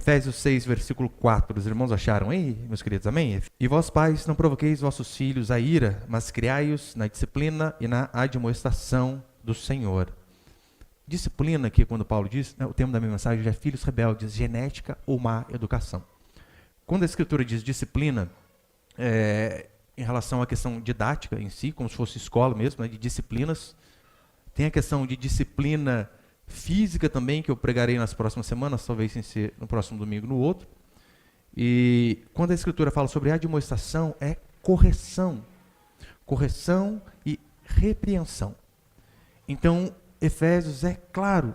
Efésios 6, versículo 4. Os irmãos acharam aí, meus queridos? Amém? E vós, pais, não provoqueis vossos filhos a ira, mas criai-os na disciplina e na admoestação do Senhor. Disciplina, aqui quando Paulo diz, o termo da minha mensagem é filhos rebeldes, genética ou má educação. Quando a Escritura diz disciplina, em relação à questão didática em si, como se fosse escola mesmo, né, de disciplinas, tem a questão de disciplina física também, que eu pregarei nas próximas semanas, talvez sem ser no próximo domingo, no outro. E quando a Escritura fala sobre admoestação, é correção. Correção e repreensão. Então, Efésios é claro.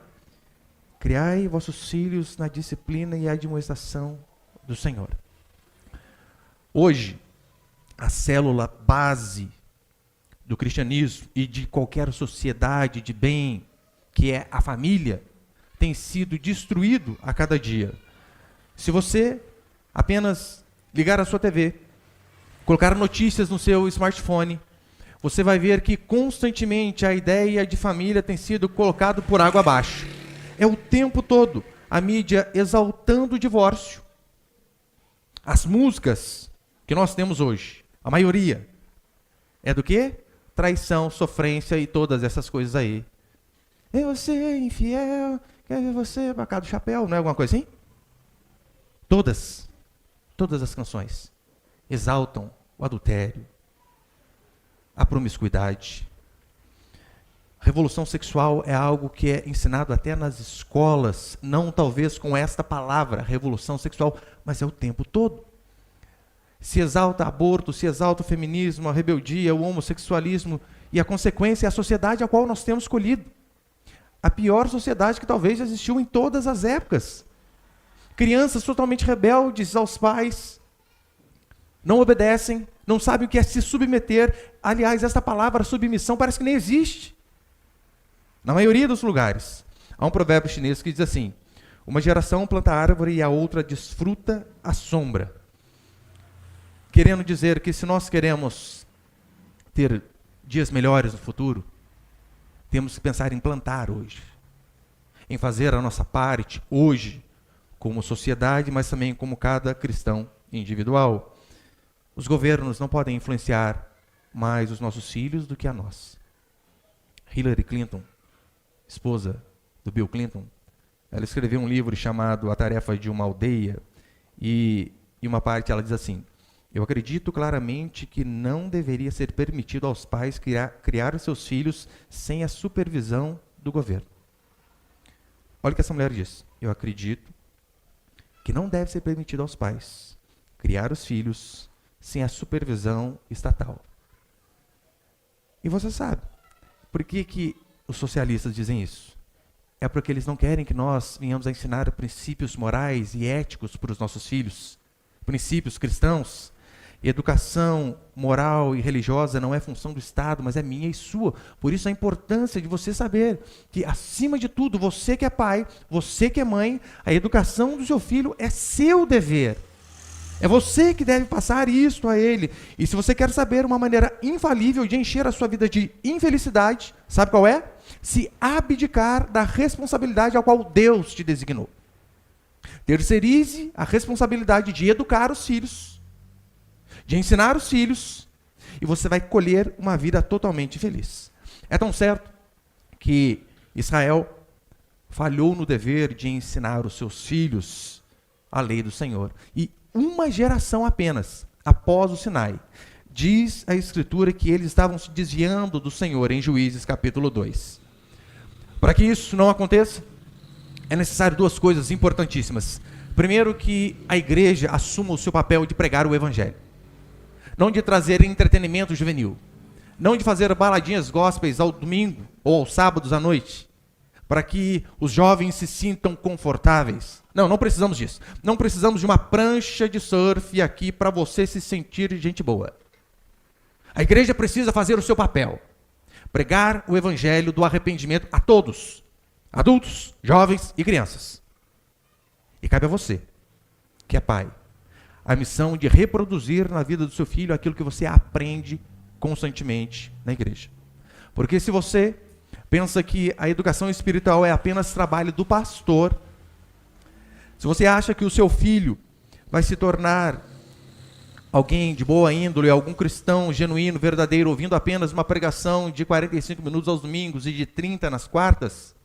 Criai vossos filhos na disciplina e admoestação do Senhor. Hoje, a célula base do cristianismo e de qualquer sociedade de bem, que é a família, tem sido destruído a cada dia. Se você apenas ligar a sua TV, colocar notícias no seu smartphone, você vai ver que constantemente a ideia de família tem sido colocada por água abaixo. É o tempo todo a mídia exaltando o divórcio. As músicas que nós temos hoje, a maioria, é do quê? Traição, sofrência e todas essas coisas aí. E você, infiel, quer ver você pra cá do chapéu, não é alguma coisa assim? Todas as canções exaltam o adultério, a promiscuidade. Revolução sexual é algo que é ensinado até nas escolas, não talvez com esta palavra, revolução sexual, mas é o tempo todo. Se exalta aborto, se exalta o feminismo, a rebeldia, o homossexualismo, e a consequência é a sociedade a qual nós temos escolhido. A pior sociedade que talvez já existiu em todas as épocas. Crianças totalmente rebeldes aos pais, não obedecem, não sabem o que é se submeter. Aliás, esta palavra submissão parece que nem existe. Na maioria dos lugares. Há um provérbio chinês que diz assim: uma geração planta árvore e a outra desfruta a sombra. Querendo dizer que se nós queremos ter dias melhores no futuro, temos que pensar em plantar hoje, em fazer a nossa parte hoje, como sociedade, mas também como cada cristão individual. Os governos não podem influenciar mais os nossos filhos do que a nós. Hillary Clinton, esposa do Bill Clinton, ela escreveu um livro chamado A Tarefa de uma Aldeia, e em uma parte ela diz assim: eu acredito claramente que não deveria ser permitido aos pais criar seus filhos sem a supervisão do governo. Olha o que essa mulher diz. Eu acredito que não deve ser permitido aos pais criar os filhos sem a supervisão estatal. E você sabe, por que os socialistas dizem isso? É porque eles não querem que nós venhamos a ensinar princípios morais e éticos para os nossos filhos, princípios cristãos. Educação moral e religiosa não é função do Estado, mas é minha e sua. Por isso a importância de você saber que, acima de tudo, você que é pai, você que é mãe, a educação do seu filho é seu dever. É você que deve passar isto a ele. E se você quer saber uma maneira infalível de encher a sua vida de infelicidade, sabe qual é? Se abdicar da responsabilidade a qual Deus te designou. Terceirize a responsabilidade de educar os filhos, de ensinar os filhos, e você vai colher uma vida totalmente feliz. É tão certo que Israel falhou no dever de ensinar os seus filhos a lei do Senhor. E uma geração apenas, após o Sinai, diz a Escritura que eles estavam se desviando do Senhor, em Juízes capítulo 2. Para que isso não aconteça, é necessário duas coisas importantíssimas. Primeiro, que a igreja assuma o seu papel de pregar o Evangelho. Não de trazer entretenimento juvenil. Não de fazer baladinhas gospels ao domingo ou aos sábados à noite, para que os jovens se sintam confortáveis. Não precisamos disso. Não precisamos de uma prancha de surf aqui para você se sentir gente boa. A igreja precisa fazer o seu papel. Pregar o evangelho do arrependimento a todos. Adultos, jovens e crianças. E cabe a você, que é pai, a missão de reproduzir na vida do seu filho aquilo que você aprende constantemente na igreja. Porque se você pensa que a educação espiritual é apenas trabalho do pastor, Se você acha que o seu filho vai se tornar alguém de boa índole, algum cristão genuíno, verdadeiro, ouvindo apenas uma pregação de 45 minutos aos domingos e de 30 nas quartas,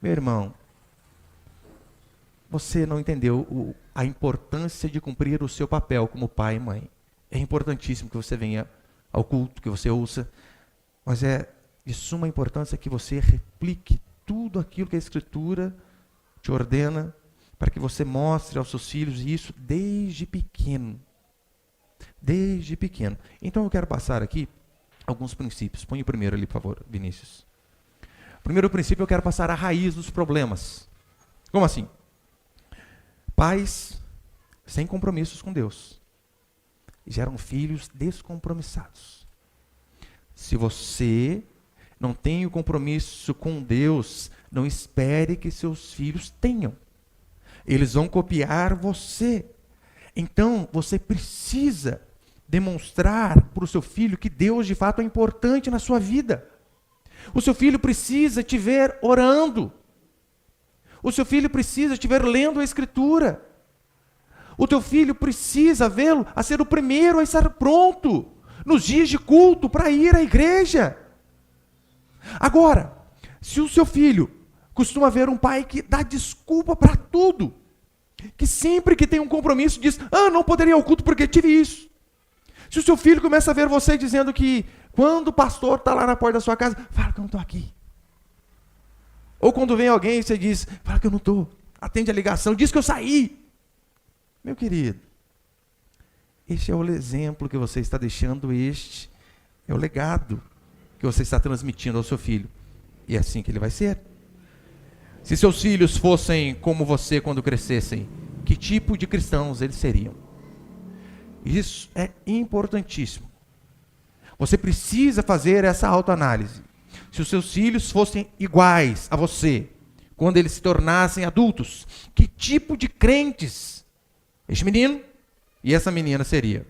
meu irmão, você não entendeu a importância de cumprir o seu papel como pai e mãe. É importantíssimo que você venha ao culto, que você ouça, mas é de suma importância que você replique tudo aquilo que a Escritura te ordena, para que você mostre aos seus filhos isso desde pequeno. Desde pequeno. Então eu quero passar aqui alguns princípios. Põe o primeiro ali, por favor, Vinícius. Primeiro princípio, eu quero passar a raiz dos problemas. Como assim? Pais sem compromissos com Deus geram filhos descompromissados. Se você não tem o compromisso com Deus, não espere que seus filhos tenham. Eles vão copiar você. Então, você precisa demonstrar para o seu filho que Deus de fato é importante na sua vida. O seu filho precisa te ver orando. O seu filho precisa te ver lendo a Escritura. O teu filho precisa vê-lo a ser o primeiro a estar pronto nos dias de culto para ir à igreja. Agora, se o seu filho costuma ver um pai que dá desculpa para tudo, que sempre que tem um compromisso diz, não poderia ir ao culto porque tive isso. Se o seu filho começa a ver você dizendo que quando o pastor está lá na porta da sua casa, fala que eu não estou aqui. Ou quando vem alguém, você diz, fala que eu não estou. Atende a ligação, diz que eu saí. Meu querido, este é o exemplo que você está deixando, este é o legado que você está transmitindo ao seu filho. E é assim que ele vai ser. Se seus filhos fossem como você quando crescessem, que tipo de cristãos eles seriam? Isso é importantíssimo. Você precisa fazer essa autoanálise. Se os seus filhos fossem iguais a você, quando eles se tornassem adultos, que tipo de crentes este menino e essa menina seria?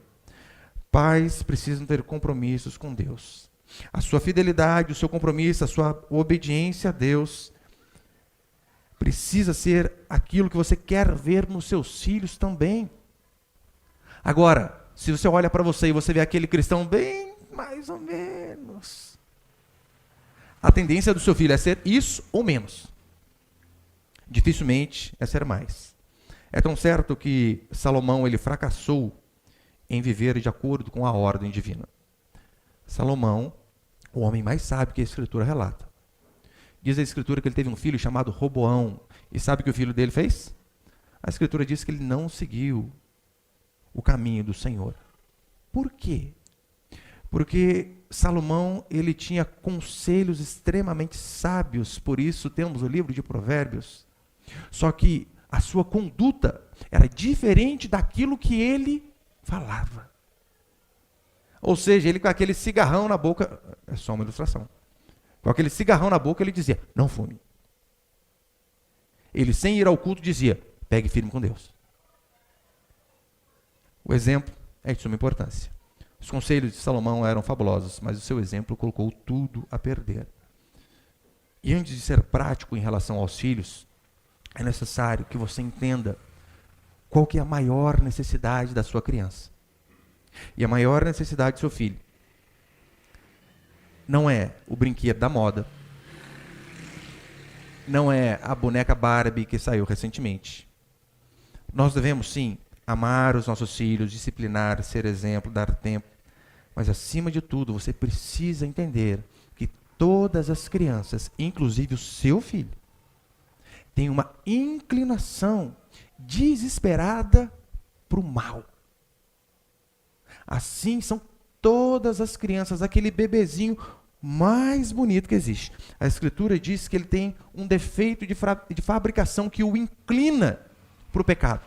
Pais precisam ter compromissos com Deus. A sua fidelidade, o seu compromisso, a sua obediência a Deus precisa ser aquilo que você quer ver nos seus filhos também. Agora, se você olha para você e você vê aquele cristão bem mais ou menos, a tendência do seu filho é ser isso ou menos. Dificilmente é ser mais. É tão certo que Salomão ele fracassou em viver de acordo com a ordem divina. Salomão, o homem mais sábio que a Escritura relata. Diz a Escritura que ele teve um filho chamado Roboão. E sabe o que o filho dele fez? A Escritura diz que ele não seguiu o caminho do Senhor. Por quê? Porque Salomão ele tinha conselhos extremamente sábios, por isso temos o livro de Provérbios. Só que a sua conduta era diferente daquilo que ele falava. Ou seja, ele com aquele cigarrão na boca, é só uma ilustração, com aquele cigarrão na boca ele dizia, não fume. Ele sem ir ao culto dizia, pegue firme com Deus. O exemplo é de suma importância. Os conselhos de Salomão eram fabulosos, mas o seu exemplo colocou tudo a perder. E antes de ser prático em relação aos filhos, é necessário que você entenda qual que é a maior necessidade da sua criança. E a maior necessidade do seu filho não é o brinquedo da moda, não é a boneca Barbie que saiu recentemente. Nós devemos, sim, amar os nossos filhos, disciplinar, ser exemplo, dar tempo. Mas, acima de tudo, você precisa entender que todas as crianças, inclusive o seu filho, têm uma inclinação desesperada para o mal. Assim são todas as crianças, aquele bebezinho mais bonito que existe. A Escritura diz que ele tem um defeito de fabricação que o inclina para o pecado.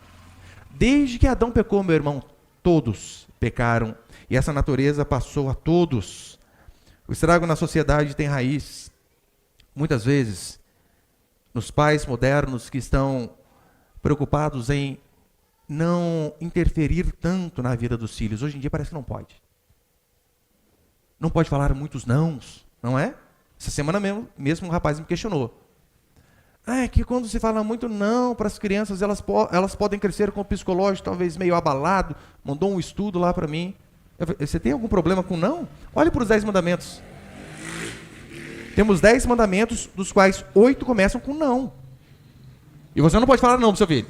Desde que Adão pecou, meu irmão, todos pecaram. E essa natureza passou a todos. O estrago na sociedade tem raiz, muitas vezes, nos pais modernos que estão preocupados em não interferir tanto na vida dos filhos. Hoje em dia parece que não pode. Não pode falar muitos nãos, não é? Essa semana mesmo um rapaz me questionou. É que quando se fala muito não para as crianças, elas podem crescer com o psicológico talvez meio abalado. Mandou um estudo lá para mim. Você tem algum problema com não? Olhe para os 10 mandamentos. Temos 10 mandamentos, dos quais 8 começam com não. E você não pode falar não para o seu filho.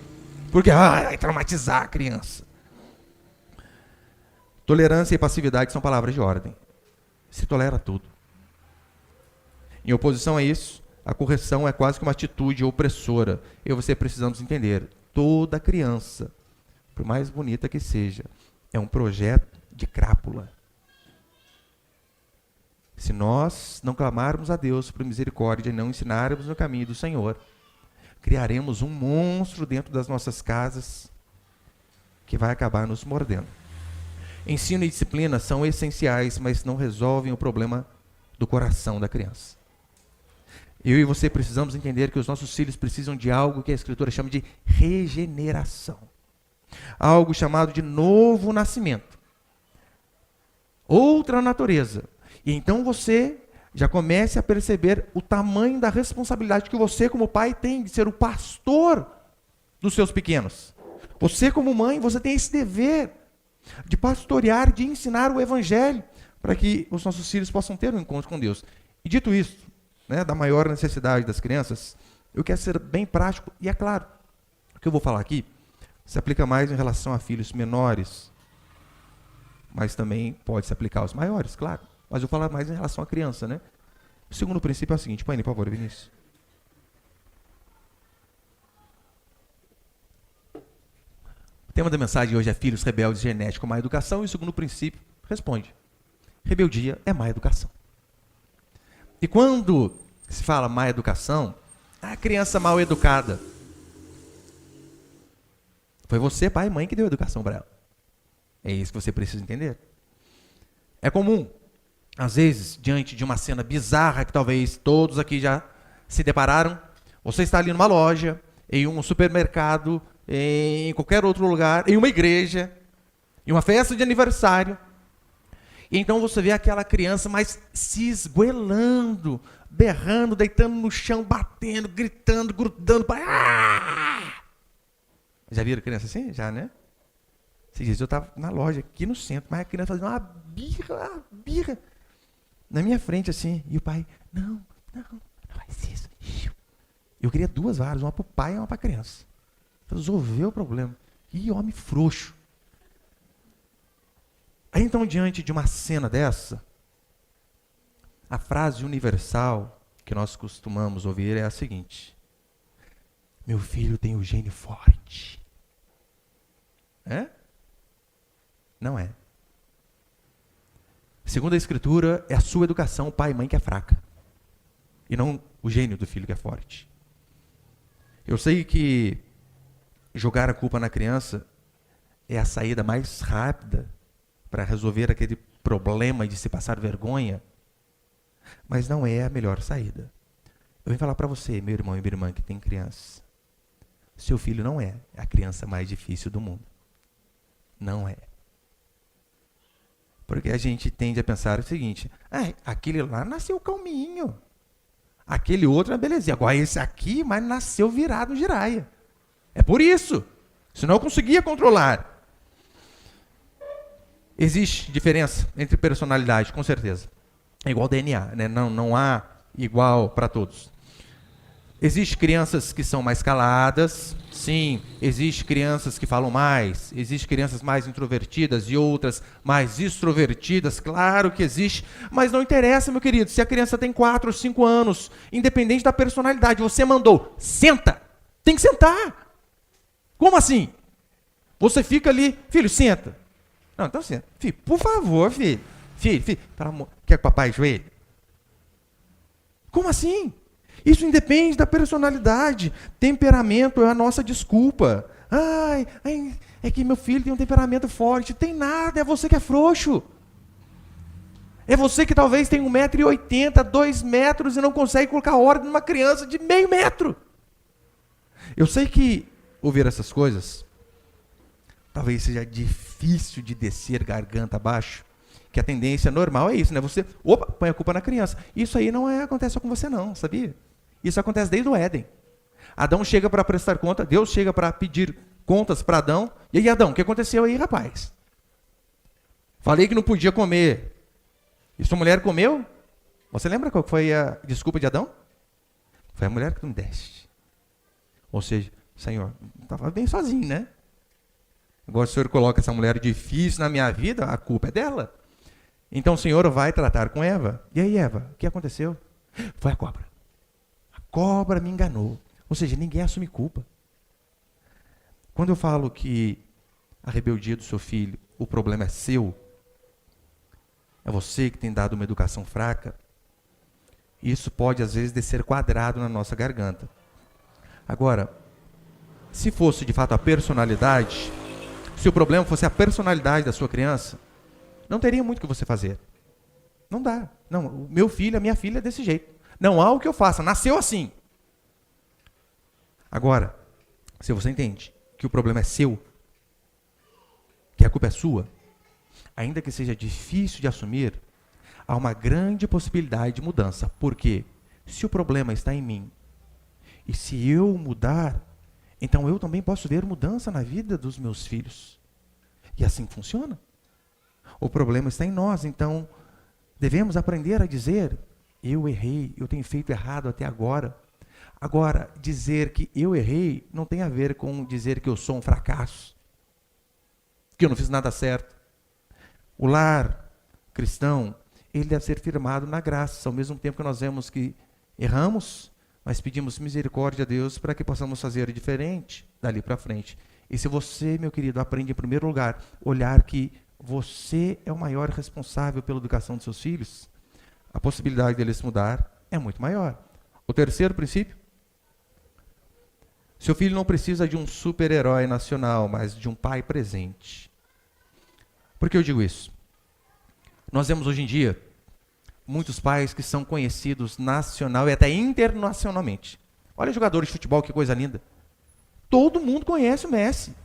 Porque vai traumatizar a criança. Tolerância e passividade são palavras de ordem. Se tolera tudo. Em oposição a isso, a correção é quase que uma atitude opressora. Eu e você precisamos entender. Toda criança, por mais bonita que seja, é um projeto de crápula. Se nós não clamarmos a Deus por misericórdia e não ensinarmos no caminho do Senhor, criaremos um monstro dentro das nossas casas que vai acabar nos mordendo. Ensino e disciplina são essenciais, mas não resolvem o problema do coração da criança. Eu e você precisamos entender que os nossos filhos precisam de algo que a Escritura chama de regeneração. Algo chamado de novo nascimento. Outra natureza. E então você já comece a perceber o tamanho da responsabilidade que você como pai tem de ser o pastor dos seus pequenos. Você como mãe, você tem esse dever de pastorear, de ensinar o evangelho para que os nossos filhos possam ter um encontro com Deus. E dito isso, da maior necessidade das crianças, eu quero ser bem prático, e é claro, o que eu vou falar aqui se aplica mais em relação a filhos menores, mas também pode se aplicar aos maiores, claro. Mas eu vou falar mais em relação à criança, né? O segundo princípio é o seguinte, põe aí, por favor, Vinícius. O tema da mensagem hoje é filhos rebeldes genéticos, má educação, e o segundo princípio responde, rebeldia é má educação. E quando se fala má educação, a criança mal educada. Foi você, pai e mãe, que deu educação para ela. É isso que você precisa entender. É comum, às vezes, diante de uma cena bizarra que talvez todos aqui já se depararam, você está ali numa loja, em um supermercado, em qualquer outro lugar, em uma igreja, em uma festa de aniversário, e então você vê aquela criança mais se esgoelando, berrando, deitando no chão, batendo, gritando, grudando. Já viram criança assim? Já, né? Esses dias eu estava na loja, aqui no centro, mas a criança fazendo uma birra, na minha frente assim, e o pai, não faz isso. Eu queria 2 varas, uma para o pai e uma para a criança. Resolveu o problema. E homem frouxo. Aí então, diante de uma cena dessa, a frase universal que nós costumamos ouvir é a seguinte: meu filho tem o gênio forte. É? Não é. Segundo a Escritura, é a sua educação, pai e mãe, que é fraca. E não o gênio do filho que é forte. Eu sei que jogar a culpa na criança é a saída mais rápida para resolver aquele problema de se passar vergonha, mas não é a melhor saída. Eu venho falar para você, meu irmão e minha irmã que tem criança, seu filho não é a criança mais difícil do mundo. Não é. Porque a gente tende a pensar o seguinte, aquele lá nasceu calminho, aquele outro é belezinha, agora esse aqui, mas nasceu virado no giraia. É por isso, senão eu conseguia controlar. Existe diferença entre personalidade, com certeza. É igual DNA, né? Não há igual para todos. Existem crianças que são mais caladas, sim. Existem crianças que falam mais. Existem crianças mais introvertidas e outras mais extrovertidas. Claro que existe. Mas não interessa, meu querido. Se a criança tem 4 ou 5 anos, independente da personalidade, você mandou, senta. Tem que sentar. Como assim? Você fica ali, filho, senta. Não, então senta. Filho, por favor, filho. Filho, pelo amor, quer que o papai ajoelhe? Como assim? Isso independe da personalidade. Temperamento é a nossa desculpa. É que meu filho tem um temperamento forte. Tem nada, é você que é frouxo. É você que talvez tem 1,80 m, 2 metros e não consegue colocar ordem numa criança de meio metro. Eu sei que ouvir essas coisas talvez seja difícil de descer garganta abaixo, que a tendência normal é isso, né? Você, põe a culpa na criança. Isso aí não acontece só com você não, sabia? Isso acontece desde o Éden. Adão chega para prestar conta, Deus chega para pedir contas para Adão. E aí, Adão, o que aconteceu aí, rapaz? Falei que não podia comer. E sua mulher comeu? Você lembra qual foi a desculpa de Adão? Foi a mulher que tu me deste. Ou seja, Senhor, estava bem sozinho, né? Agora o Senhor coloca essa mulher difícil na minha vida, a culpa é dela. Então o Senhor vai tratar com Eva. E aí, Eva, o que aconteceu? Foi a cobra. A cobra me enganou. Ou seja, ninguém assume culpa. Quando eu falo que a rebeldia do seu filho, o problema é seu, é você que tem dado uma educação fraca, isso pode às vezes descer quadrado na nossa garganta. Agora, se fosse de fato a personalidade, se o problema fosse a personalidade da sua criança, não teria muito o que você fazer. Não dá. Não, o meu filho, a minha filha é desse jeito. Não há o que eu faça, nasceu assim. Agora, se você entende que o problema é seu, que a culpa é sua, ainda que seja difícil de assumir, há uma grande possibilidade de mudança. Porque se o problema está em mim, e se eu mudar, então eu também posso ver mudança na vida dos meus filhos. E assim funciona. O problema está em nós, então devemos aprender a dizer, eu errei, eu tenho feito errado até agora. Agora, dizer que eu errei não tem a ver com dizer que eu sou um fracasso, que eu não fiz nada certo. O lar cristão, ele deve ser firmado na graça, ao mesmo tempo que nós vemos que erramos, mas pedimos misericórdia a Deus para que possamos fazer diferente dali para frente. E se você, meu querido, aprende em primeiro lugar, olhar que você é o maior responsável pela educação dos seus filhos, a possibilidade deles mudar é muito maior. O terceiro princípio, seu filho não precisa de um super-herói nacional, mas de um pai presente. Por que eu digo isso? Nós vemos hoje em dia muitos pais que são conhecidos nacional e até internacionalmente. Olha jogadores de futebol, que coisa linda. Todo mundo conhece o Messi.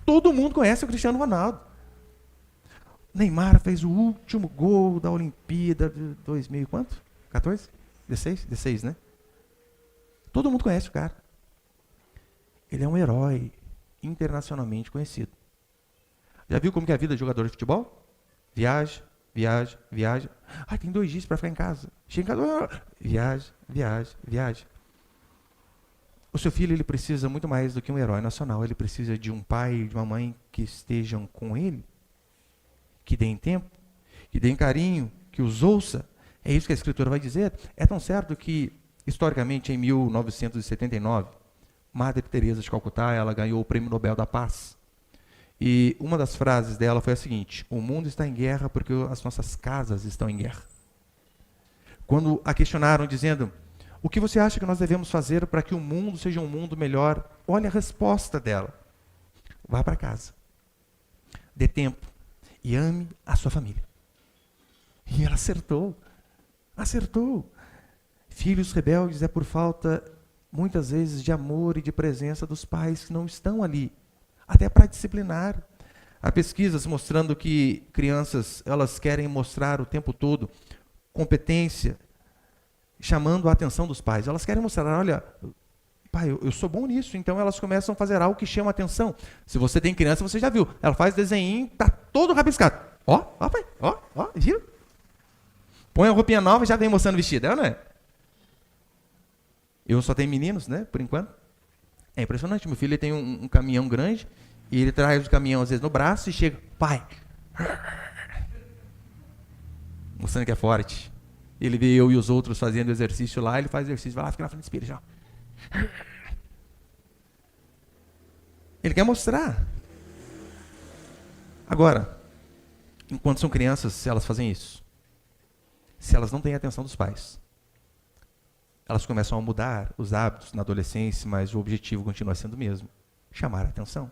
Todo mundo conhece o Cristiano Ronaldo. Neymar fez o último gol da Olimpíada de 2000 quanto? 14? 16? 16, né? Todo mundo conhece o cara. Ele é um herói internacionalmente conhecido. Já viu como que é a vida de jogador de futebol? Viaja, viaja, viaja. Ah, tem 2 dias para ficar em casa. Chega em casa, viaja, viaja, viaja. O seu filho, ele precisa muito mais do que um herói nacional. Ele precisa de um pai e de uma mãe que estejam com ele, que deem tempo, que deem carinho, que os ouça. É isso que a Escritura vai dizer. É tão certo que, historicamente, em 1979, Madre Teresa de Calcutá, ela ganhou o Prêmio Nobel da Paz. E uma das frases dela foi a seguinte: o mundo está em guerra porque as nossas casas estão em guerra. Quando a questionaram dizendo, o que você acha que nós devemos fazer para que o mundo seja um mundo melhor? Olha a resposta dela. Vá para casa. Dê tempo. E ame a sua família. E ela acertou. Acertou. Filhos rebeldes é por falta, muitas vezes, de amor e de presença dos pais que não estão ali, até para disciplinar. Há pesquisas mostrando que crianças, elas querem mostrar o tempo todo competência, chamando a atenção dos pais. Elas querem mostrar, olha, pai, eu sou bom nisso. Então elas começam a fazer algo que chama a atenção. Se você tem criança, você já viu. Ela faz desenho, tá todo rabiscado. Ó, pai, ó, gira. Põe a roupinha nova e já vem mostrando vestido, não é? Eu só tenho meninos, né, por enquanto. É impressionante, meu filho ele tem um caminhão grande, e ele traz o caminhão às vezes no braço e chega, pai, mostrando que é forte. Ele vê eu e os outros fazendo exercício lá, ele faz exercício, vai lá, fica na frente do espelho já. Ele quer mostrar. Agora, enquanto são crianças, se elas fazem isso, se elas não têm a atenção dos pais, elas começam a mudar os hábitos na adolescência, mas o objetivo continua sendo o mesmo, chamar a atenção.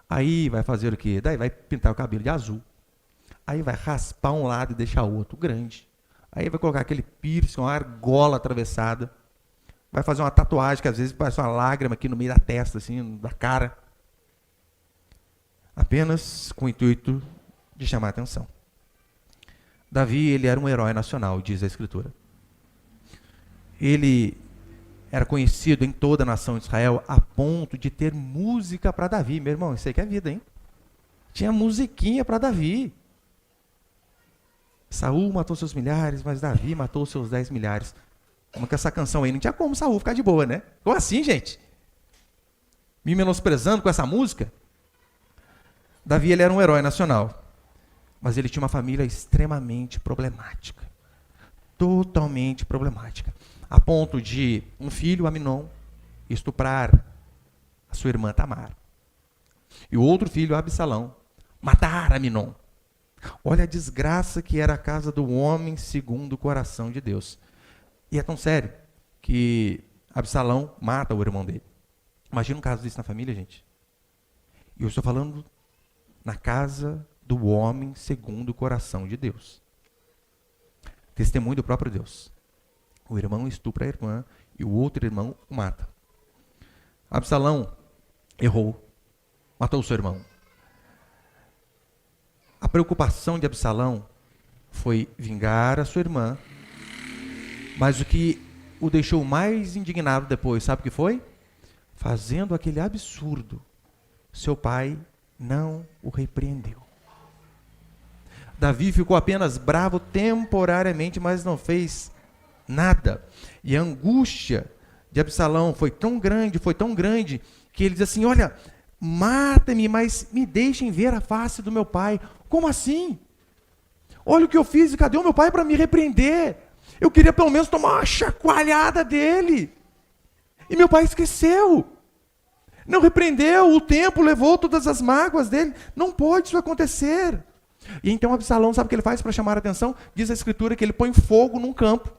Aí vai fazer o quê? Daí vai pintar o cabelo de azul. Aí vai raspar um lado e deixar o outro grande. Aí vai colocar aquele piercing, uma argola atravessada. Vai fazer uma tatuagem que às vezes parece uma lágrima aqui no meio da testa, assim, da cara. Apenas com o intuito de chamar a atenção. Davi, ele era um herói nacional, diz a Escritura. Ele era conhecido em toda a nação de Israel a ponto de ter música para Davi. Meu irmão, isso aí que é vida, hein? Tinha musiquinha para Davi. Saul matou seus milhares, mas Davi matou seus 10 milhares. Como que essa canção aí? Não tinha como Saul ficar de boa, né? Como assim, gente? Me menosprezando com essa música? Davi, ele era um herói nacional. Mas ele tinha uma família extremamente problemática. Totalmente problemática. A ponto de um filho, Aminon, estuprar a sua irmã Tamar. E o outro filho, Absalão, matar Aminon. Olha a desgraça que era a casa do homem segundo o coração de Deus. E é tão sério que Absalão mata o irmão dele. Imagina um caso desse na família, gente. E eu estou falando na casa do homem segundo o coração de Deus. Testemunho do próprio Deus. O irmão estupra a irmã e o outro irmão o mata. Absalão errou, matou o seu irmão. A preocupação de Absalão foi vingar a sua irmã, mas o que o deixou mais indignado depois, sabe o que foi? Fazendo aquele absurdo, seu pai não o repreendeu. Davi ficou apenas bravo temporariamente, mas não fez nada. E a angústia de Absalão foi tão grande, que ele diz assim, olha, mata-me, mas me deixem ver a face do meu pai. Como assim? Olha o que eu fiz, e cadê o meu pai para me repreender? Eu queria pelo menos tomar uma chacoalhada dele. E meu pai esqueceu. Não repreendeu, o tempo levou todas as mágoas dele. Não pode isso acontecer. E então Absalão, sabe o que ele faz para chamar a atenção? Diz a escritura que ele põe fogo num campo.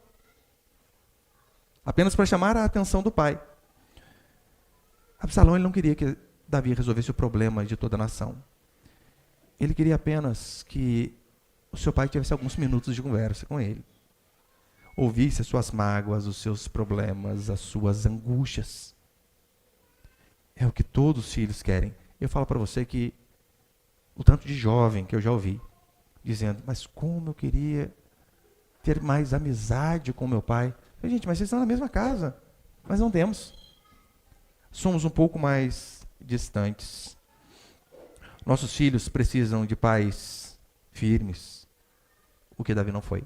Apenas para chamar a atenção do pai. Absalão, ele não queria que Davi resolvesse o problema de toda a nação. Ele queria apenas que o seu pai tivesse alguns minutos de conversa com ele. Ouvisse as suas mágoas, os seus problemas, as suas angústias. É o que todos os filhos querem. Eu falo para você que o tanto de jovem que eu já ouvi, dizendo, mas como eu queria ter mais amizade com meu pai. Eu, gente, mas vocês estão na mesma casa. Mas não temos. Somos um pouco mais distantes. Nossos filhos precisam de pais firmes, o que Davi não foi.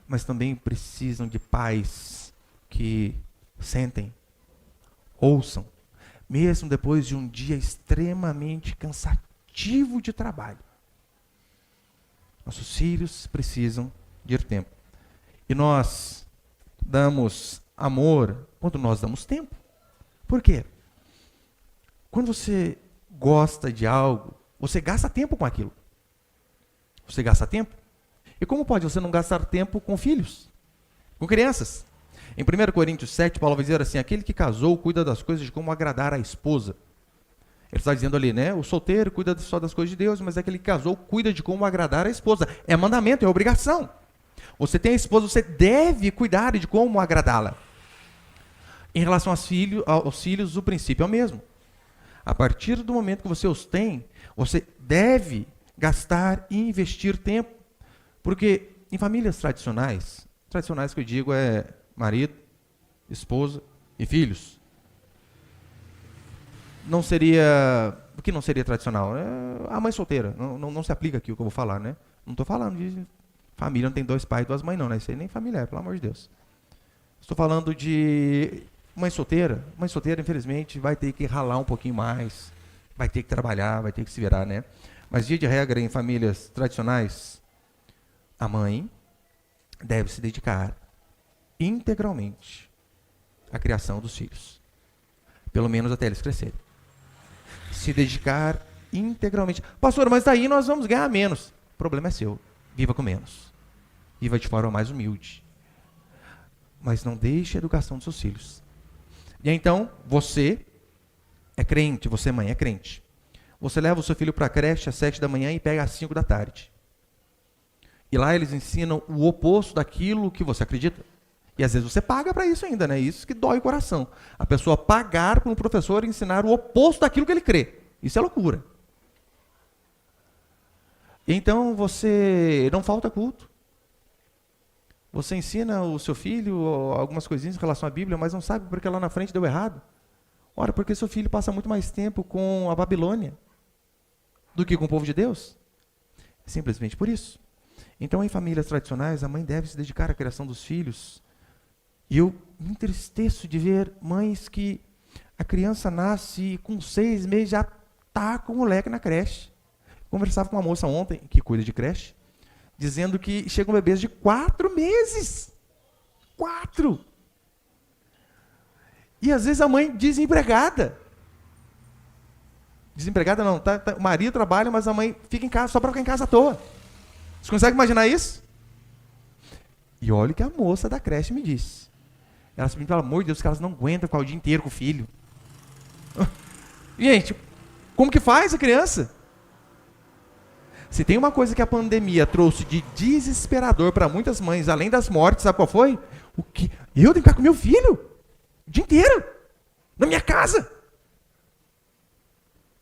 Mas também precisam de pais que sentem, ouçam, mesmo depois de um dia extremamente cansativo de trabalho. Nossos filhos precisam de tempo. E nós damos amor quando nós damos tempo. Por quê? Quando você gosta de algo, você gasta tempo com aquilo. Você gasta tempo. E como pode você não gastar tempo com filhos? Com crianças? Em 1 Coríntios 7, Paulo vai dizer assim, aquele que casou cuida das coisas de como agradar a esposa. Ele está dizendo ali, né? O solteiro cuida só das coisas de Deus, mas aquele que casou cuida de como agradar a esposa. É mandamento, é obrigação. Você tem a esposa, você deve cuidar de como agradá-la. Em relação aos filhos, o princípio é o mesmo. A partir do momento que você os tem, você deve gastar e investir tempo. Porque em famílias tradicionais que eu digo é marido, esposa e filhos. Não seria... O que não seria tradicional? É a mãe solteira. Não se aplica aqui o que eu vou falar, né? Não estou falando de família, não tem 2 pais e 2 mães, não, né? Isso aí nem família é, pelo amor de Deus. Estou falando de mãe solteira. Mãe solteira, infelizmente, vai ter que ralar um pouquinho mais, vai ter que trabalhar, vai ter que se virar, né? Mas, via de regra, em famílias tradicionais, a mãe deve se dedicar integralmente à criação dos filhos. Pelo menos até eles crescerem. Se dedicar integralmente. Pastor, mas daí nós vamos ganhar menos. O problema é seu. Viva com menos. Viva de forma mais humilde. Mas não deixe a educação dos seus filhos. E então, você é crente, você mãe é crente. Você leva o seu filho para a creche às 7 da manhã e pega às 5 da tarde. E lá eles ensinam o oposto daquilo que você acredita. E às vezes você paga para isso ainda, né? Isso que dói o coração. A pessoa pagar para um professor ensinar o oposto daquilo que ele crê. Isso é loucura. Então você não falta culto. Você ensina o seu filho algumas coisinhas em relação à Bíblia, mas não sabe porque lá na frente deu errado. Ora, porque seu filho passa muito mais tempo com a Babilônia do que com o povo de Deus. Simplesmente por isso. Então, em famílias tradicionais, a mãe deve se dedicar à criação dos filhos. E eu me entristeço de ver mães que a criança nasce e com 6 meses já está com o moleque na creche. Conversava com uma moça ontem, que cuida de creche, dizendo que chegam bebês de 4 meses. 4! E às vezes a mãe desempregada. Desempregada não, o marido trabalha, mas a mãe fica em casa só para ficar em casa à toa. Você consegue imaginar isso? E olha o que a moça da creche me disse. Ela se pediu, pelo amor de Deus, que elas não aguentam ficar o dia inteiro com o filho. Gente, como que faz a criança? Se tem uma coisa que a pandemia trouxe de desesperador para muitas mães, além das mortes, sabe qual foi? O que? Eu tenho que ficar com meu filho o dia inteiro, na minha casa.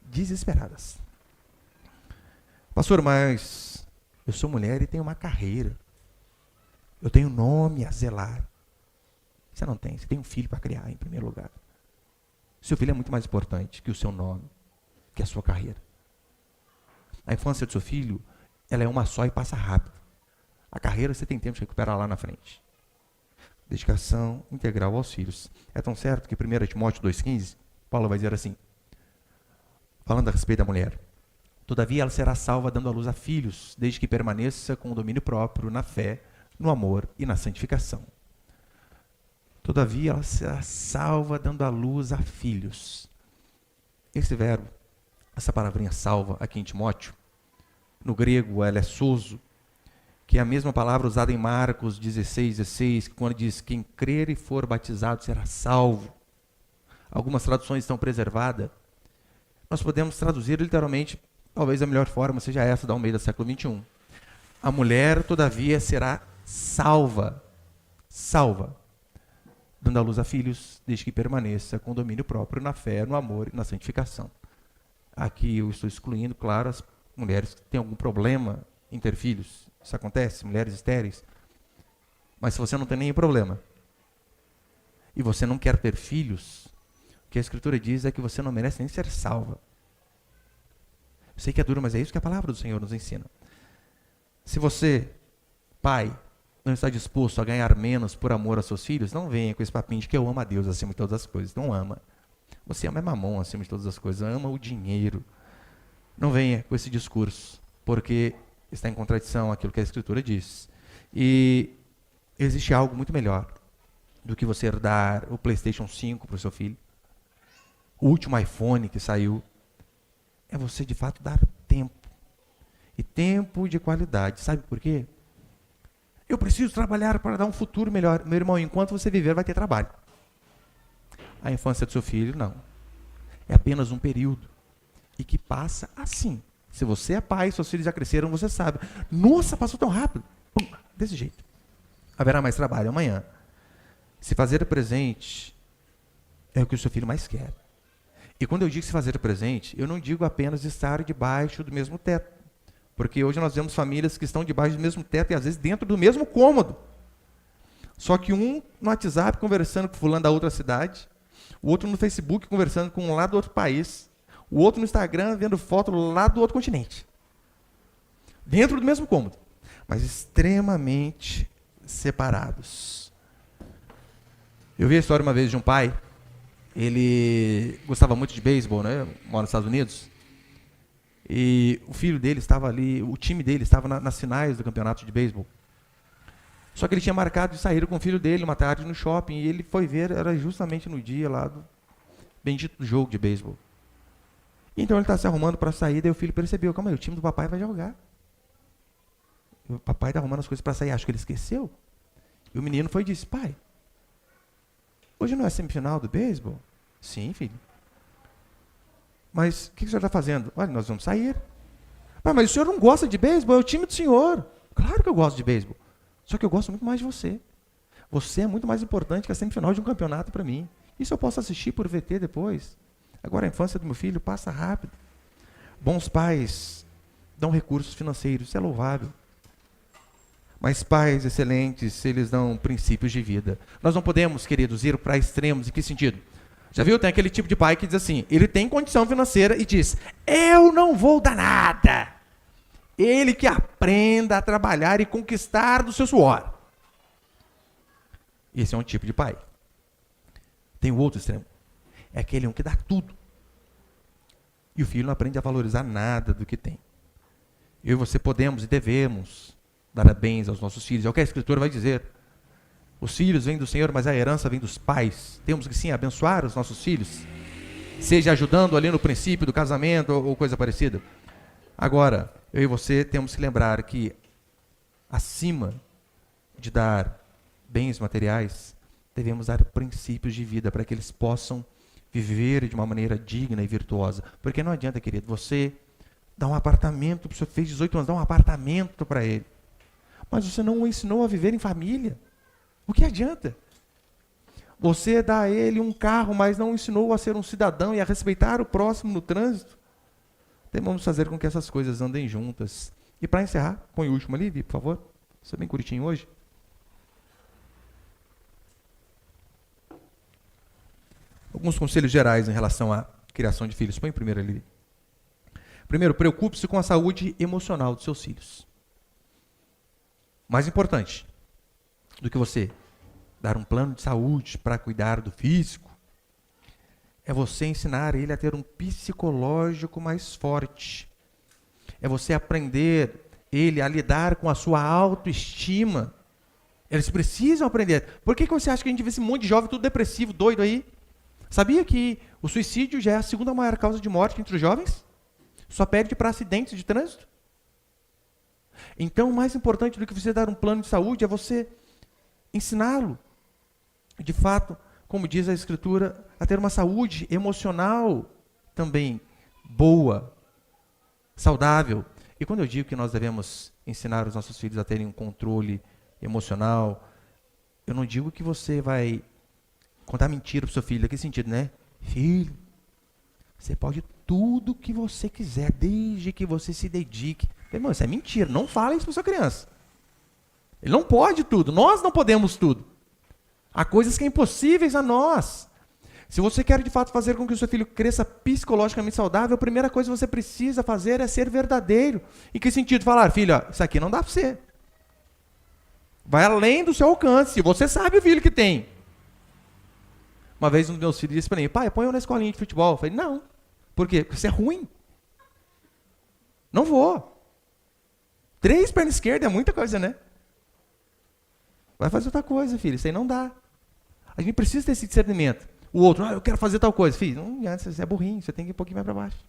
Desesperadas. Pastor, mas eu sou mulher e tenho uma carreira. Eu tenho nome a zelar. Você não tem, você tem um filho para criar em primeiro lugar. Seu filho é muito mais importante que o seu nome, que a sua carreira. A infância do seu filho, ela é uma só e passa rápido. A carreira você tem tempo de recuperar lá na frente. Dedicação integral aos filhos. É tão certo que 1 Timóteo 2,15, Paulo vai dizer assim, falando a respeito da mulher. Todavia ela será salva dando à luz a filhos, desde que permaneça com o domínio próprio, na fé, no amor e na santificação. Todavia ela será salva dando à luz a filhos. Esse verbo, essa palavrinha salva aqui em Timóteo, no grego ela é sozo, que é a mesma palavra usada em Marcos 16, que quando diz, quem crer e for batizado será salvo. Algumas traduções estão preservadas. Nós podemos traduzir literalmente, talvez a melhor forma seja essa, da Almeida século 21. A mulher, todavia, será salva, dando à luz a filhos, desde que permaneça com domínio próprio na fé, no amor e na santificação. Aqui eu estou excluindo, claro, as mulheres que têm algum problema em ter filhos. Isso acontece, mulheres estéreis. Mas se você não tem nenhum problema, e você não quer ter filhos, o que a Escritura diz é que você não merece nem ser salva. Eu sei que é duro, mas é isso que a palavra do Senhor nos ensina. Se você, pai, não está disposto a ganhar menos por amor aos seus filhos, não venha com esse papinho de que eu amo a Deus acima de todas as coisas. Não ama. Você ama mamão acima de todas as coisas. Ama o dinheiro. Não venha com esse discurso, porque está em contradição àquilo que a Escritura diz. E existe algo muito melhor do que você dar o PlayStation 5 para o seu filho. O último iPhone que saiu. É você, de fato, dar tempo. E tempo de qualidade. Sabe por quê? Eu preciso trabalhar para dar um futuro melhor. Meu irmão, enquanto você viver, vai ter trabalho. A infância do seu filho, não. É apenas um período. E que passa assim. Se você é pai, seus filhos já cresceram, você sabe. Nossa, passou tão rápido. Pum, desse jeito. Haverá mais trabalho amanhã. Se fazer presente é o que o seu filho mais quer. E quando eu digo se fazer presente, eu não digo apenas estar debaixo do mesmo teto. Porque hoje nós vemos famílias que estão debaixo do mesmo teto e às vezes dentro do mesmo cômodo. Só que um no WhatsApp conversando com fulano da outra cidade, o outro no Facebook conversando com um lá do outro país, o outro no Instagram vendo foto lá do outro continente. Dentro do mesmo cômodo, mas extremamente separados. Eu vi a história uma vez de um pai, ele gostava muito de beisebol, né? Mora nos Estados Unidos. E o filho dele estava ali, o time dele estava nas finais do campeonato de beisebol. Só que ele tinha marcado de sair com o filho dele uma tarde no shopping, e ele foi ver, era justamente no dia lá do bendito jogo de beisebol. Então ele está se arrumando para sair, daí o filho percebeu, calma aí, o time do papai vai jogar. E o papai está arrumando as coisas para sair, acho que ele esqueceu. E o menino foi e disse, pai, hoje não é semifinal do beisebol? Sim, filho. Mas o que o senhor está fazendo? Olha, nós vamos sair. Pai, mas o senhor não gosta de beisebol? É o time do senhor. Claro que eu gosto de beisebol. Só que eu gosto muito mais de você. Você é muito mais importante que a semifinal de um campeonato para mim. Isso eu posso assistir por VT depois. Agora a infância do meu filho passa rápido. Bons pais dão recursos financeiros, isso é louvável. Mas pais excelentes, eles dão princípios de vida. Nós não podemos, queridos, ir para extremos. Em que sentido? Já viu? Tem aquele tipo de pai que diz assim, ele tem condição financeira e diz, eu não vou dar nada. Ele que aprenda a trabalhar e conquistar do seu suor. Esse é um tipo de pai. Tem o outro extremo. É aquele um que dá tudo. E o filho não aprende a valorizar nada do que tem. Eu e você podemos e devemos dar bens aos nossos filhos. É o que a Escritura vai dizer. Os filhos vêm do Senhor, mas a herança vem dos pais. Temos que sim abençoar os nossos filhos. Seja ajudando ali no princípio do casamento ou coisa parecida. Agora, eu e você temos que lembrar que acima de dar bens materiais, devemos dar princípios de vida para que eles possam viver de uma maneira digna e virtuosa. Porque não adianta, querido, você dar um apartamento para o seu filho de 18 anos, dar um apartamento para ele. Mas você não o ensinou a viver em família. O que adianta? Você dá a ele um carro, mas não o ensinou a ser um cidadão e a respeitar o próximo no trânsito. Vamos fazer com que essas coisas andem juntas. E para encerrar, põe o último ali, Vi, por favor. Você é bem curtinho hoje. Alguns conselhos gerais em relação à criação de filhos. Põe primeiro ali. Primeiro, preocupe-se com a saúde emocional dos seus filhos. Mais importante do que você dar um plano de saúde para cuidar do físico, é você ensinar ele a ter um psicológico mais forte. É você aprender ele a lidar com a sua autoestima. Eles precisam aprender. Por que você acha que a gente vê esse monte de jovem tudo depressivo, doido aí? Sabia que o suicídio já é a segunda maior causa de morte entre os jovens? Só perde para acidentes de trânsito. Então, o mais importante do que você dar um plano de saúde é você ensiná-lo, de fato, como diz a Escritura, a ter uma saúde emocional também boa, saudável. E quando eu digo que nós devemos ensinar os nossos filhos a terem um controle emocional, eu não digo que você vai contar mentira para o seu filho. Em que sentido, né? Filho, você pode tudo que você quiser, desde que você se dedique. Irmão, isso é mentira. Não fala isso para sua criança. Ele não pode tudo. Nós não podemos tudo. Há coisas que são impossíveis a nós. Se você quer de fato fazer com que o seu filho cresça psicologicamente saudável, a primeira coisa que você precisa fazer é ser verdadeiro. Em que sentido? Falar, filho, ó, isso aqui não dá para você. Vai além do seu alcance. Você sabe o filho que tem. Uma vez um dos meus filhos disse para mim, pai, põe eu na escolinha de futebol. Eu falei, não. Por quê? Porque isso é ruim. Não vou. 3 pernas esquerdas é muita coisa, né? Vai fazer outra coisa, filho. Isso aí não dá. A gente precisa ter esse discernimento. O outro, eu quero fazer tal coisa. Filho, não adianta, você é burrinho, você tem que ir um pouquinho mais para baixo.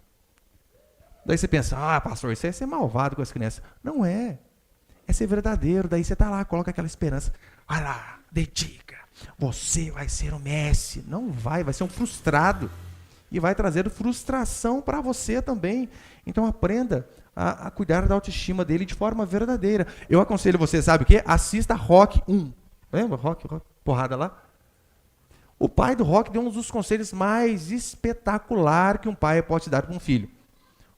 Daí você pensa, pastor, isso é ser malvado com as crianças. Não é. É ser verdadeiro. Daí você está lá, coloca aquela esperança. Vai lá, dedica. Você vai ser o Messi. Não vai ser um frustrado. E vai trazer frustração para você também. Então aprenda a cuidar da autoestima dele de forma verdadeira. Eu aconselho você, sabe o quê? Assista Rock 1. Lembra? Rock, porrada lá? O pai do Rock deu um dos conselhos mais espetacular que um pai pode dar para um filho.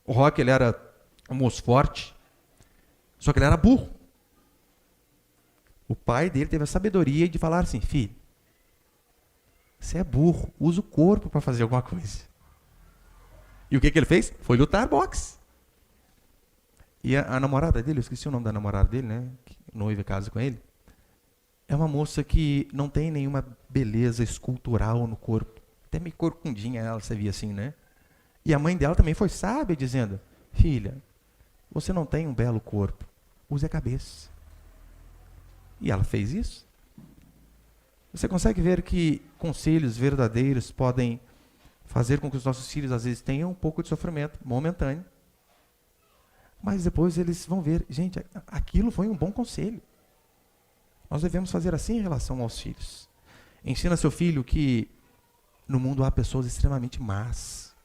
O Rock, ele era um moço forte, só que ele era burro. O pai dele teve a sabedoria de falar assim, filho, você é burro, usa o corpo para fazer alguma coisa. E o que ele fez? Foi lutar boxe. E a namorada dele, eu esqueci o nome da namorada dele, né? Noiva, casa com ele. É uma moça que não tem nenhuma beleza escultural no corpo. Até meio corcundinha ela, você via assim, né? E a mãe dela também foi sábia, dizendo, filha, você não tem um belo corpo, use a cabeça. E ela fez isso. Você consegue ver que conselhos verdadeiros podem fazer com que os nossos filhos, às vezes, tenham um pouco de sofrimento momentâneo. Mas depois eles vão ver, gente, aquilo foi um bom conselho. Nós devemos fazer assim em relação aos filhos. Ensina seu filho que no mundo há pessoas extremamente más.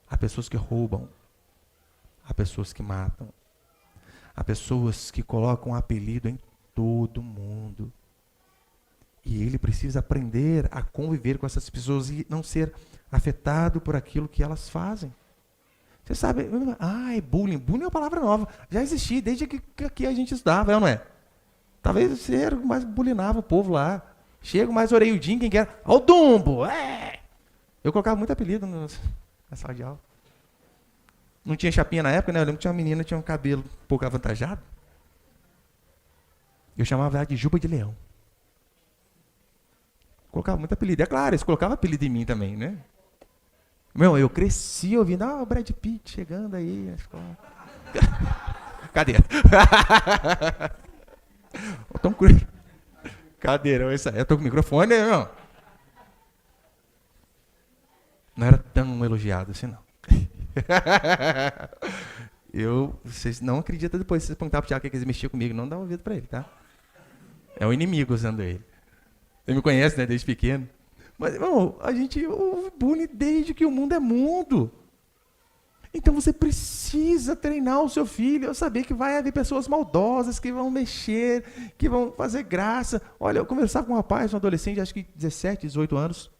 Há pessoas que roubam. Há pessoas que matam. Há pessoas que colocam apelido em todo mundo. E ele precisa aprender a conviver com essas pessoas e não ser afetado por aquilo que elas fazem. Você sabe, é bullying. Bullying é uma palavra nova. Já existia desde que a gente estudava, é ou não é? Talvez você era o mais bullyingava o povo lá. Chega o mais orelhudinho, quem quer. Ó o Dumbo! É! Eu colocava muito apelido na sala de aula. Não tinha chapinha na época, né? Eu lembro que tinha uma menina que tinha um cabelo um pouco avantajado. Eu chamava ela de Juba de Leão. Colocava muito apelido. É claro, eles colocavam apelido em mim também, né? Eu cresci ouvindo, o Brad Pitt chegando aí na escola. Cadeira. Tom Cruise. Cadeirão, isso aí. Eu tô com o microfone, não. Não era tão elogiado assim, não. Vocês não acreditam depois, se vocês perguntar pro Thiago que eles mexiam comigo, não dá ouvido para ele, tá? É o inimigo usando ele. Você me conhece, né, desde pequeno. Mas, irmão, a gente ouve bullying desde que o mundo é mundo. Então você precisa treinar o seu filho a saber que vai haver pessoas maldosas que vão mexer, que vão fazer graça. Olha, eu conversava com um rapaz, um adolescente, acho que 17, 18 anos,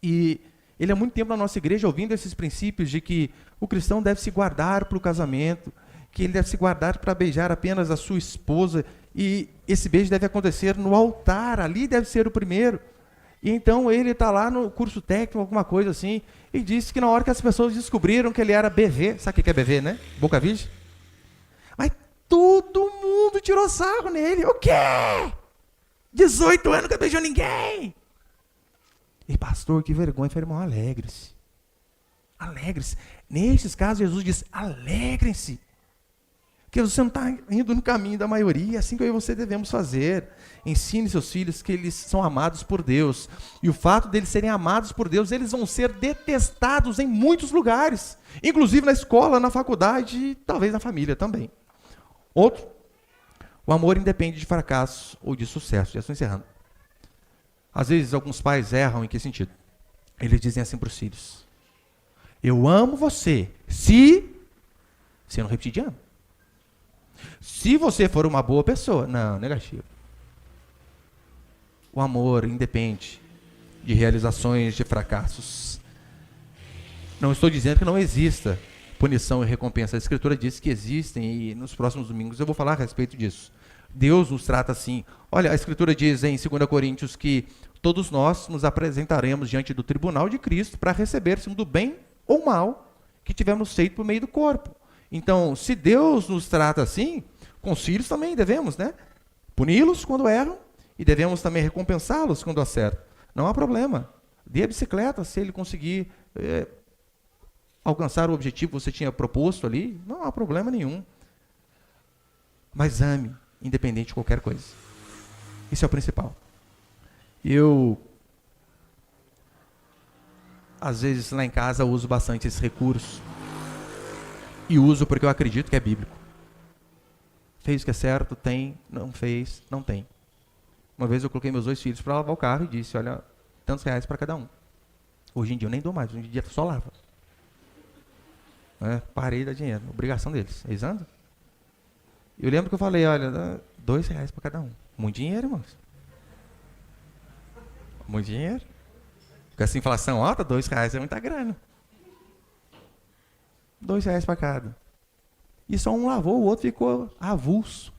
e ele há muito tempo na nossa igreja ouvindo esses princípios de que o cristão deve se guardar para o casamento, que ele deve se guardar para beijar apenas a sua esposa, e esse beijo deve acontecer no altar, ali deve ser o primeiro. E então ele está lá no curso técnico, alguma coisa assim, e disse que na hora que as pessoas descobriram que ele era BV, sabe o que é BV, né? Boca virgem? Mas todo mundo tirou sarro nele. O quê? 18 anos que não beijou ninguém. E pastor, que vergonha. Eu falei, irmão, alegre-se. Alegre-se. Nesses casos, Jesus diz, alegrem-se. Porque você não está indo no caminho da maioria, assim que eu e você devemos fazer. Ensine seus filhos que eles são amados por Deus. E o fato deles serem amados por Deus, eles vão ser detestados em muitos lugares. Inclusive na escola, na faculdade e talvez na família também. Outro, o amor independe de fracasso ou de sucesso. Já estou encerrando. Às vezes alguns pais erram em que sentido? Eles dizem assim para os filhos: eu amo você se você não repetir de ano. Se você for uma boa pessoa. Não, negativo. O amor independe de realizações, de fracassos. Não estou dizendo que não exista punição e recompensa. A Escritura diz que existem e nos próximos domingos eu vou falar a respeito disso. Deus nos trata assim. Olha, a Escritura diz em 2 Coríntios que todos nós nos apresentaremos diante do tribunal de Cristo para receber do bem ou mal que tivemos feito por meio do corpo. Então, se Deus nos trata assim, com os filhos também devemos, né? Puni-los quando erram e devemos também recompensá-los quando acertam. Não há problema. Dê a bicicleta se ele conseguir alcançar o objetivo que você tinha proposto ali. Não há problema nenhum. Mas ame, independente de qualquer coisa. Isso é o principal. Às vezes, lá em casa, uso bastante esse recurso. E uso porque eu acredito que é bíblico. Fez o que é certo, tem. Não fez, não tem. Uma vez eu coloquei meus 2 filhos para lavar o carro e disse, olha, tantos reais para cada um. Hoje em dia eu nem dou mais, hoje em dia só lava. Parei de dar dinheiro, obrigação deles. Eles andam. Eu lembro que eu falei, olha, 2 reais para cada um. Muito dinheiro, irmãos. Muito dinheiro. Porque essa inflação alta, 2 reais é muita grana. 2 reais para cada. E só um lavou, o outro ficou avulso.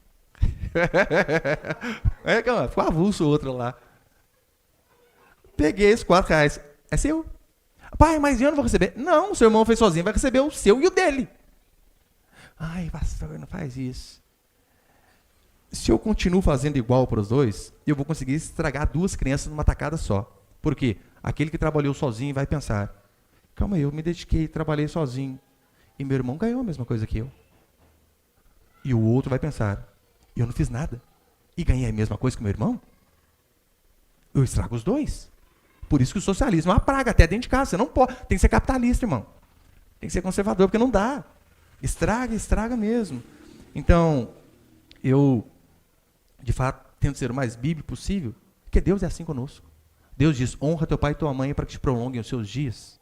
Ficou avulso o outro lá. Peguei esses 4 reais. É seu. Pai, mas eu não vou receber. Não, o seu irmão fez sozinho, vai receber o seu e o dele. Ai, pastor, não faz isso. Se eu continuo fazendo igual para os dois, eu vou conseguir estragar 2 crianças numa tacada só. Por quê? Aquele que trabalhou sozinho vai pensar, calma aí, eu me dediquei, trabalhei sozinho. E meu irmão ganhou a mesma coisa que eu. E o outro vai pensar, eu não fiz nada. E ganhei a mesma coisa que meu irmão? Eu estrago os dois. Por isso que o socialismo é uma praga, até dentro de casa. Você não pode. Tem que ser capitalista, irmão. Tem que ser conservador, porque não dá. Estraga mesmo. Então, eu, de fato, tento ser o mais bíblico possível, porque Deus é assim conosco. Deus diz, honra teu pai e tua mãe para que te prolonguem os seus dias.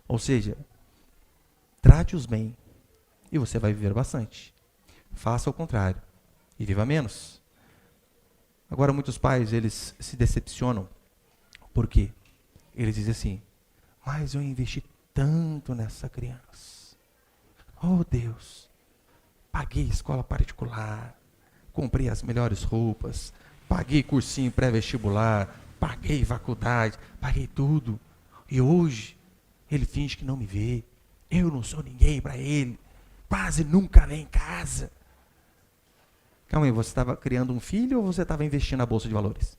Ou seja, trate-os bem e você vai viver bastante. Faça o contrário e viva menos. Agora, muitos pais, eles se decepcionam. Por quê? Eles dizem assim, mas eu investi tanto nessa criança. Oh, Deus, paguei escola particular, comprei as melhores roupas, paguei cursinho pré-vestibular, paguei faculdade, paguei tudo. E hoje, ele finge que não me vê. Eu não sou ninguém para ele. Quase nunca vem em casa. Calma aí, você estava criando um filho ou você estava investindo na Bolsa de Valores?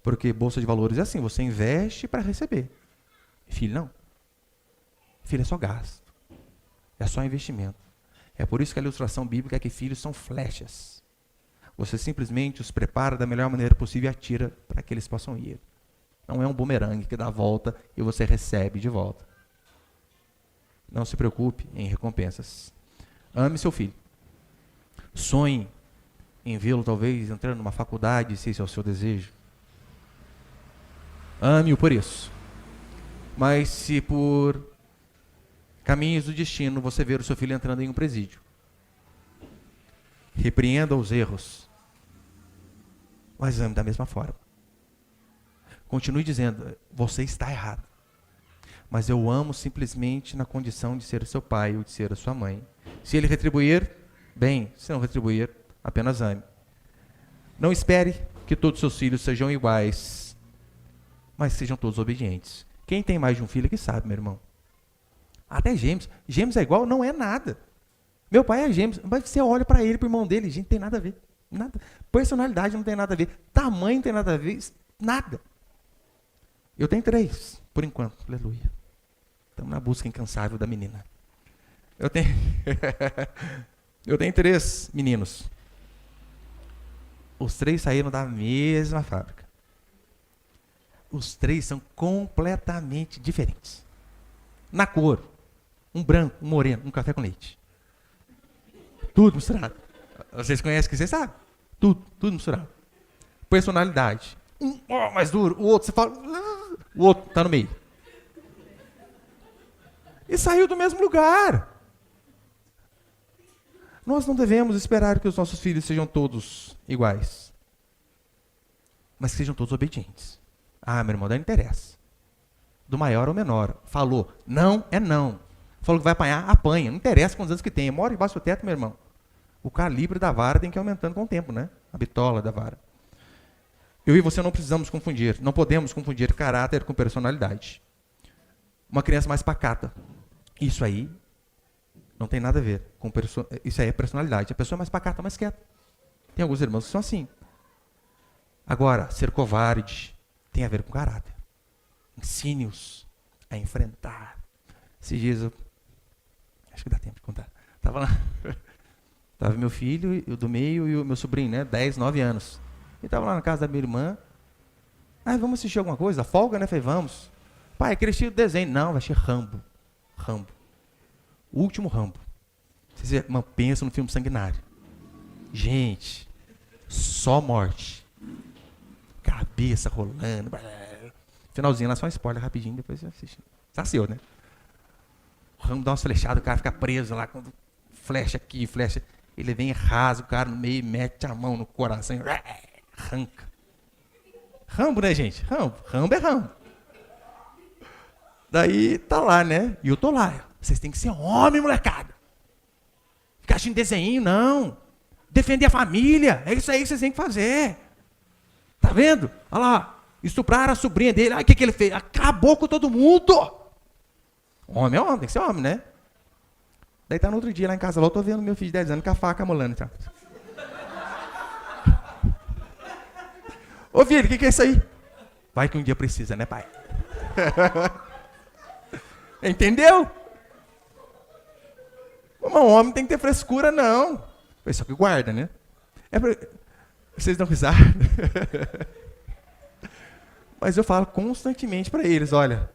Porque Bolsa de Valores é assim, você investe para receber. Filho não. Filho é só gasto. É só investimento. É por isso que a ilustração bíblica é que filhos são flechas. Você simplesmente os prepara da melhor maneira possível e atira para que eles possam ir. Não é um bumerangue que dá a volta e você recebe de volta. Não se preocupe em recompensas. Ame seu filho. Sonhe em vê-lo talvez entrando numa faculdade, se esse é o seu desejo. Ame-o por isso. Mas se por caminhos do destino você ver o seu filho entrando em um presídio, repreenda os erros, mas ame da mesma forma. Continue dizendo, você está errado, mas eu amo simplesmente na condição de ser o seu pai ou de ser a sua mãe. Se ele retribuir, bem. Se não retribuir, apenas ame. Não espere que todos os seus filhos sejam iguais, mas sejam todos obedientes. Quem tem mais de um filho aqui sabe, meu irmão. Até gêmeos. Gêmeos é igual? Não é nada. Meu pai é gêmeos, mas você olha para ele, para o irmão dele, gente, não tem nada a ver. Nada. Personalidade não tem nada a ver. Tamanho não tem nada a ver. Nada. Eu tenho 3, por enquanto. Aleluia. Estamos na busca incansável da menina. Eu tenho eu tenho 3 meninos. Os 3 saíram da mesma fábrica. Os 3 são completamente diferentes. Na cor, um branco, um moreno, um café com leite. Tudo misturado. Vocês conhecem que vocês sabem? Tudo misturado. Personalidade. Um mais duro, o outro, você fala, o outro está no meio. E saiu do mesmo lugar. Nós não devemos esperar que os nossos filhos sejam todos iguais, mas que sejam todos obedientes. Ah, meu irmão, não interessa. Do maior ao menor. Falou, não é não. Falou que vai apanhar, apanha. Não interessa quantos anos que tem. Mora embaixo do teto, meu irmão. O calibre da vara tem que ir aumentando com o tempo, né? A bitola da vara. Eu e você não precisamos confundir. Não podemos confundir caráter com personalidade. Uma criança mais pacata. Isso aí não tem nada a ver com isso aí é personalidade. A pessoa é mais pacata, mais quieta. Tem alguns irmãos que são assim. Agora, ser covarde tem a ver com caráter. Ensine-os a enfrentar. Esses dias eu... Acho que dá tempo de contar. Estava lá. Estava meu filho, o do meio e o meu sobrinho, né? 10, 9 anos. Ele estava lá na casa da minha irmã. Ah, vamos assistir alguma coisa? Folga, né? Falei, vamos. Pai, aquele estilo de desenho. Não, vai ser Rambo. Rambo. O último Rambo. Vocês pensam no filme sanguinário. Gente, só morte. Cabeça rolando. Finalzinho lá, só um spoiler rapidinho, depois você assiste. Saciou, né? O Rambo dá umas flechadas, o cara fica preso lá, quando flecha aqui, flecha. Ele vem e rasga o cara no meio, mete a mão no coração, arranca. Rambo, né, gente? Rambo. Rambo é Rambo. Daí tá lá, né? E eu tô lá. Vocês têm que ser homem, molecada. Ficar assistindo desenho, não. Defender a família. É isso aí que vocês têm que fazer. Tá vendo? Olha lá. Estupraram a sobrinha dele. Aí o que ele fez? Acabou com todo mundo. Homem é homem, tem que ser homem, né? Daí tá no outro dia lá em casa, lá eu tô vendo meu filho de 10 anos com a faca amolando. Tá? Ô filho, o que é isso aí? Vai que um dia precisa, né, pai? Entendeu? Um homem tem que ter frescura, não. Só que guarda, né? Vocês dão risada. Mas eu falo constantemente para eles, olha,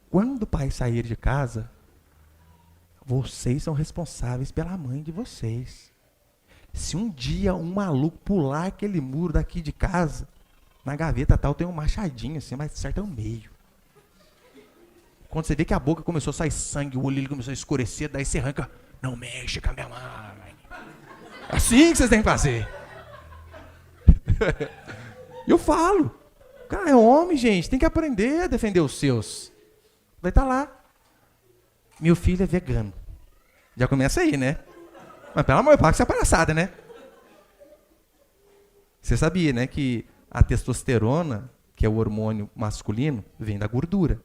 quando o pai sair de casa, vocês são responsáveis pela mãe de vocês. Se um dia um maluco pular aquele muro daqui de casa, na gaveta tal tem um machadinho assim, mas certo é o meio. Quando você vê que a boca começou a sair sangue, o olho começou a escurecer, daí você arranca, não mexe com a minha mãe. É assim que vocês têm que fazer. Eu falo. O cara é homem, gente, tem que aprender a defender os seus. Vai estar lá. Meu filho é vegano. Já começa aí, né? Mas pelo amor de Deus, isso é palhaçada, né? Você sabia, né, que a testosterona, que é o hormônio masculino, vem da gordura.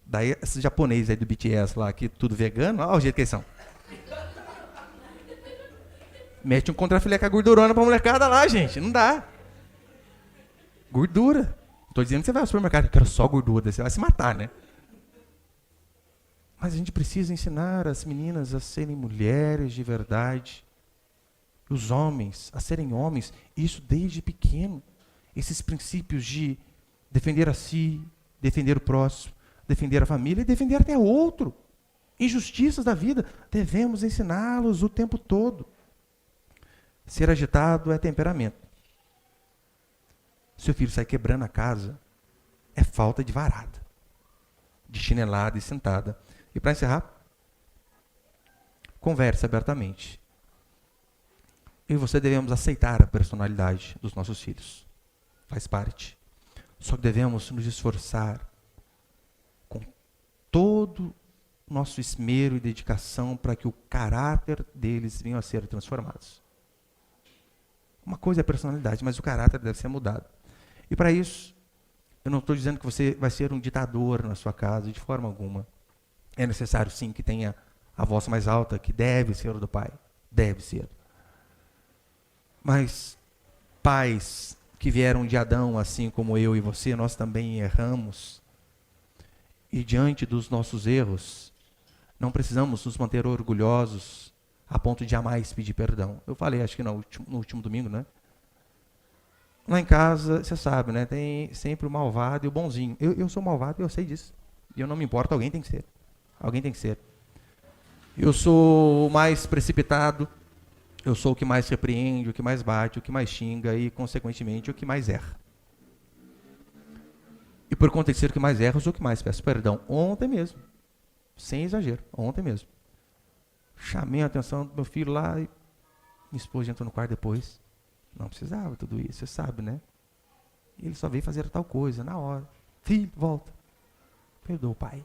Daí, esses japoneses aí do BTS lá, que tudo vegano, olha o jeito que eles são. Mete um contrafilé com a gordurona pra molecada lá, gente. Não dá. Gordura. Não tô dizendo que você vai ao supermercado, eu quero só gordura, você vai se matar, né? Mas a gente precisa ensinar as meninas a serem mulheres de verdade. Os homens a serem homens. Isso desde pequeno. Esses princípios de defender a si, defender o próximo, defender a família e defender até o outro. Injustiças da vida. Devemos ensiná-los o tempo todo. Ser agitado é temperamento. Seu filho sai quebrando a casa, é falta de varada, de chinelada e sentada. E para encerrar, converse abertamente. Eu e você devemos aceitar a personalidade dos nossos filhos. Faz parte. Só que devemos nos esforçar com todo o nosso esmero e dedicação para que o caráter deles venha a ser transformados. Uma coisa é a personalidade, mas o caráter deve ser mudado. E para isso, eu não estou dizendo que você vai ser um ditador na sua casa, de forma alguma. É necessário, sim, que tenha a voz mais alta, que deve ser do pai. Deve ser. Mas pais que vieram de Adão, assim como eu e você, nós também erramos. E diante dos nossos erros, não precisamos nos manter orgulhosos a ponto de jamais pedir perdão. Eu falei, acho que no último domingo, né? Lá em casa, você sabe, né? Tem sempre o malvado e o bonzinho. Eu sou malvado e eu sei disso. E eu não me importo, alguém tem que ser. Alguém tem que ser. Eu sou o mais precipitado, eu sou o que mais repreende, o que mais bate, o que mais xinga e, consequentemente, o que mais erra. E por conta de ser o que mais erra, eu sou o que mais peço perdão. Ontem mesmo, sem exagero, ontem mesmo. Chamei a atenção do meu filho lá e minha esposa entrou no quarto depois. Não precisava tudo isso, você sabe, né? E ele só veio fazer tal coisa, na hora. Filho, volta. Perdoa o pai.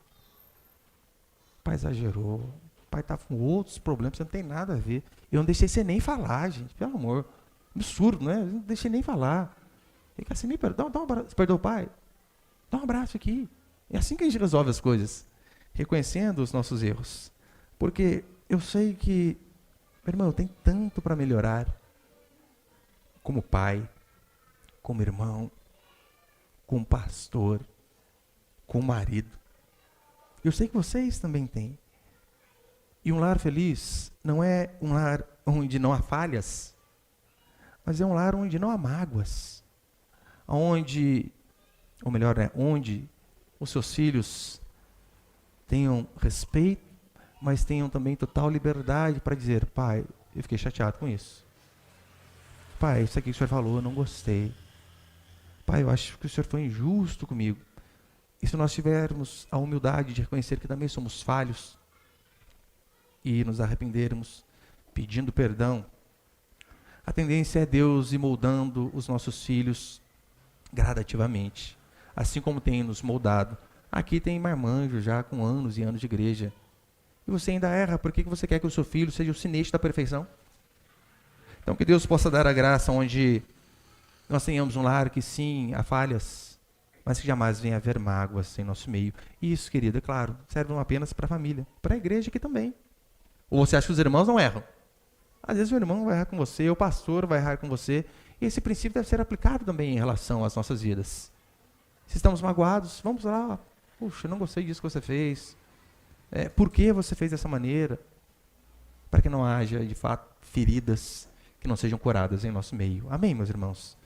O pai exagerou. O pai estava com outros problemas, você não tem nada a ver. Eu não deixei você nem falar, gente, pelo amor. Absurdo, né? Eu não deixei nem falar. Ele quer assim, me perdoa, dá um abraço. Você perdoa o pai? Dá um abraço aqui. É assim que a gente resolve as coisas. Reconhecendo os nossos erros. Porque eu sei que, meu irmão, tem tanto para melhorar. Como pai, como irmão, como pastor, como marido. Eu sei que vocês também têm. E um lar feliz não é um lar onde não há falhas, mas é um lar onde não há mágoas. Onde, ou melhor, onde os seus filhos tenham respeito, mas tenham também total liberdade para dizer, pai, eu fiquei chateado com isso. Pai, isso aqui que o senhor falou, eu não gostei. Pai, eu acho que o senhor foi injusto comigo. E se nós tivermos a humildade de reconhecer que também somos falhos e nos arrependermos, pedindo perdão, a tendência é Deus ir moldando os nossos filhos gradativamente, assim como tem nos moldado. Aqui tem marmanjo já com anos e anos de igreja. E você ainda erra, por que você quer que o seu filho seja o sinete da perfeição? Então, que Deus possa dar a graça onde nós tenhamos um lar que sim, há falhas, mas que jamais venha haver mágoas em nosso meio. E isso, querido, é claro, serve não apenas para a família, para a igreja aqui também. Ou você acha que os irmãos não erram? Às vezes o irmão vai errar com você, o pastor vai errar com você, e esse princípio deve ser aplicado também em relação às nossas vidas. Se estamos magoados, vamos lá, puxa, não gostei disso que você fez. Por que você fez dessa maneira? Para que não haja, de fato, feridas que não sejam curadas em nosso meio. Amém, meus irmãos?